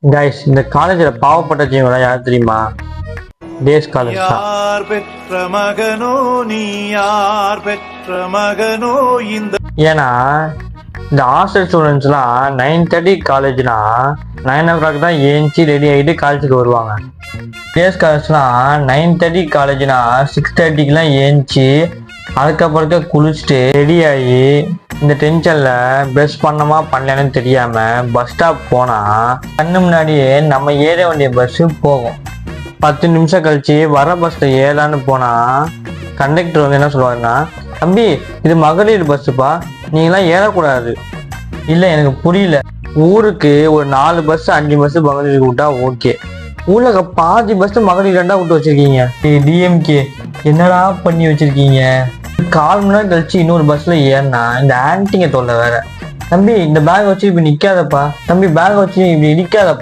Guys, இந்த காலேஜில் பாவப்பட்ட ஜீவனா யார் தெரியுமா? டேஸ் காலேஜ் தான். யார் பெற்ற மகனோ நீ, யார் பெற்ற மகனோ இந்த. ஏன்னா இந்த ஹாஸ்டல் ஸ்டூடெண்ட்ஸ்லாம் 9:30 காலேஜ்னா 9 o'clock தான் ஏஞ்சி ரெடி ஆகிட்டு காலேஜுக்கு வருவாங்க. டேஸ் காலேஜ்லாம் 9:30 காலேஜ்னா 6:30க்குலாம் ஏஞ்சி அதுக்கப்புறக்க குளிச்சுட்டு ரெடி ஆகி இந்த டென்ஷன்ல ப்ரெஷ் பண்ணமா பண்ணலன்னு தெரியாம பஸ் ஸ்டாப் போனா கண்ணு முன்னாடியே நம்ம ஏற வேண்டிய பஸ் போகும். 10 நிமிஷம் கழிச்சு வர பஸ்ல ஏறலான்னு போனா கண்டக்டர் வந்து என்ன சொல்லுவாருன்னா, தம்பி இது மகளிர் பஸ்ஸுப்பா, நீங்களாம் ஏறக்கூடாது. இல்லை எனக்கு புரியல, ஊருக்கு ஒரு 4 பஸ் 5 பஸ் மகளிர் விட்டா ஓகே, ஊர்ல பாதி பஸ் மகளிர் விட்டு வச்சிருக்கீங்க. டிஎம்கே என்னடா பண்ணி வச்சிருக்கீங்க? 1/4 மணி நேரம் கழிச்சு இன்னொரு பஸ்ல ஏறினா இந்த ஆன்டிங்க தொல்லை வேற. தம்பி இந்த பேக் வச்சு இப்படி நிக்காதப்பா, தம்பி பேக் வச்சு இப்படி நிக்காதப்பா.